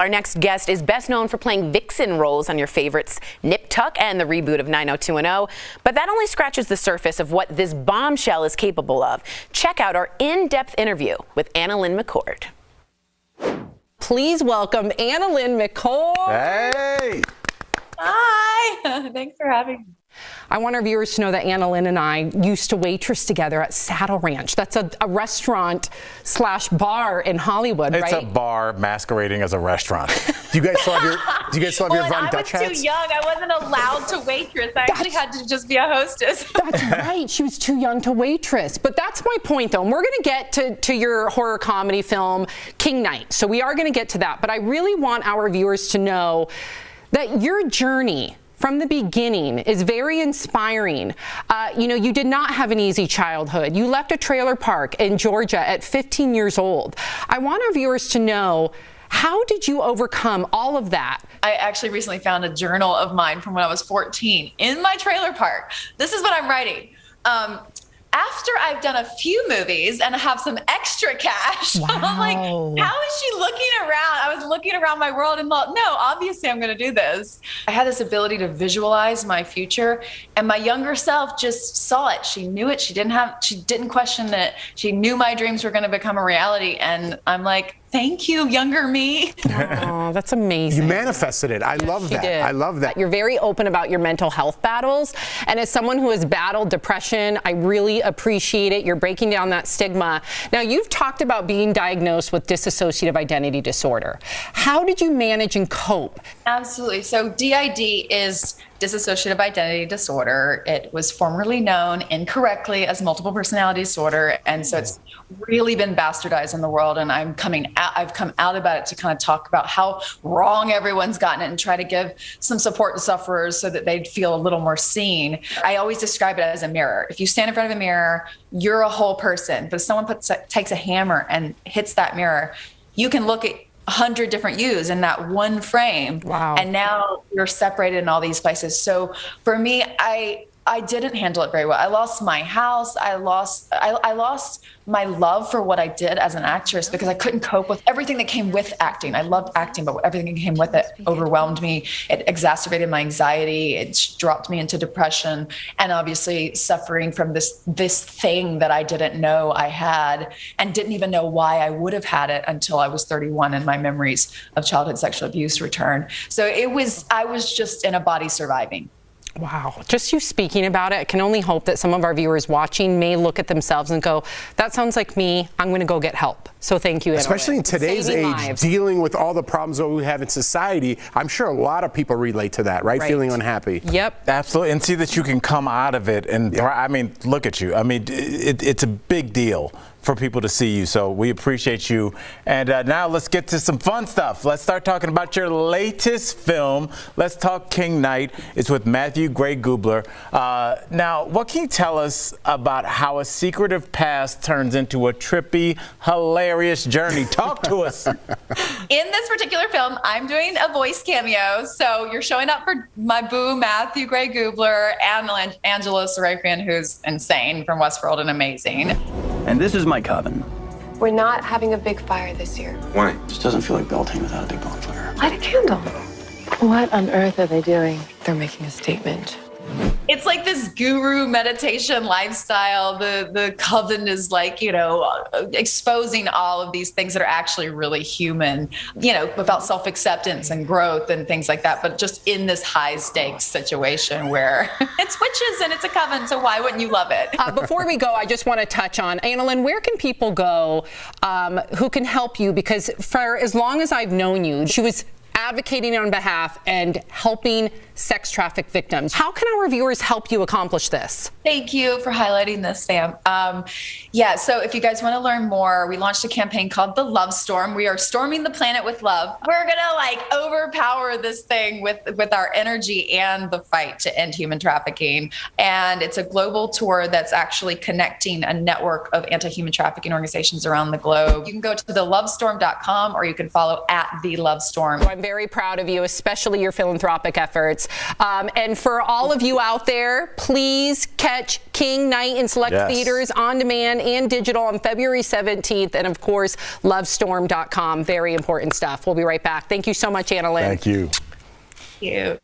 Our next guest is best known for playing vixen roles on your favorites, Nip Tuck and the reboot of 90210. But that only scratches the surface of what this bombshell is capable of. Check out our in-depth interview with AnnaLynne McCord. Please welcome AnnaLynne McCord. Hey! Hi! Thanks for having me. I want our viewers to know that AnnaLynne and I used to waitress together at Saddle Ranch. That's a restaurant/bar in Hollywood, right? It's a bar masquerading as a restaurant. Do you guys still have your Von Dutch hats? I was too young. I wasn't allowed to waitress. I actually had to just be a hostess. That's right. She was too young to waitress. But that's my point, though. And we're going to get to your horror comedy film, King Knight. So we are going to get to that. But I really want our viewers to know that your journey from the beginning is very inspiring. You did not have an easy childhood. You left a trailer park in Georgia at 15 years old. I want our viewers to know, how did you overcome all of that? I actually recently found a journal of mine from when I was 14 in my trailer park. This is what I'm writing. After I've done a few movies and I have some extra cash, wow. I'm like, how is she looking around? I was looking around my world and thought, no, obviously I'm going to do this. I had this ability to visualize my future, and my younger self just saw it. She knew it. She didn't question it. She knew my dreams were going to become a reality. And I'm like, thank you, younger me. Oh, that's amazing. You manifested it. I love that. Did. I love that. You're very open about your mental health battles. And as someone who has battled depression, I really appreciate it. You're breaking down that stigma. Now, you've talked about being diagnosed with dissociative identity disorder. How did you manage and cope? Absolutely. So DID is Dissociative Identity Disorder. It was formerly known incorrectly as multiple personality disorder, and so it's really been bastardized in the world. And I've come out about it to kind of talk about how wrong everyone's gotten it and try to give some support to sufferers so that they'd feel a little more seen. I always describe it as a mirror. If you stand in front of a mirror, you're a whole person. But if someone takes a hammer and hits that mirror, you can look at 100 different yous in that one frame. Wow. And now you're separated in all these places. So for me, I didn't handle it very well. I lost my house. I lost my love for what I did as an actress because I couldn't cope with everything that came with acting. I loved acting, but everything that came with it overwhelmed me. It exacerbated my anxiety. It dropped me into depression, and obviously suffering from this thing that I didn't know I had and didn't even know why I would have had it until I was 31 and my memories of childhood sexual abuse returned. So I was just in a body surviving. Wow. Just you speaking about it, I can only hope that some of our viewers watching may look at themselves and go, that sounds like me. I'm going to go get help. So thank you. Especially in today's age, dealing with all the problems that we have in society, I'm sure a lot of people relate to that, right? Feeling unhappy. Yep. Absolutely. And see that you can come out of it. And I mean, look at you. I mean, it's a big deal for people to see you. So we appreciate you. And now let's get to some fun stuff. Let's start talking about your latest film. Let's talk King Knight. It's with Matthew Gray Gubler. Now, what can you tell us about how a secretive past turns into a trippy, hilarious journey? Talk to us. In this particular film, I'm doing a voice cameo. So you're showing up for my boo, Matthew Gray Gubler, and Angela Sarafian, who's insane from Westworld and amazing. And this is my coven. We're not having a big fire this year. Why? It just doesn't feel like Beltane without a big bonfire. Light a candle. What on earth are they doing? They're making a statement. It's like this guru meditation lifestyle. The coven is like, exposing all of these things that are actually really human, about self-acceptance and growth and things like that. But just in this high stakes situation where it's witches and it's a coven. So why wouldn't you love it? Before we go, I just want to touch on, AnnaLynne, where can people go who can help you? Because for as long as I've known you, she was advocating on behalf and helping sex trafficked victims. How can our viewers help you accomplish this? Thank you for highlighting this, Sam. So if you guys want to learn more, we launched a campaign called The Love Storm. We are storming the planet with love. We're going to overpower this thing with our energy and the fight to end human trafficking. And it's a global tour that's actually connecting a network of anti-human trafficking organizations around the globe. You can go to thelovestorm.com or you can follow @TheLoveStorm. I'm very proud of you, especially your philanthropic efforts. And for all of you out there, please catch King Night in select theaters on demand and digital on February 17th. And of course, lovestorm.com. Very important stuff. We'll be right back. Thank you so much, AnnaLynne. Thank you. Thank you.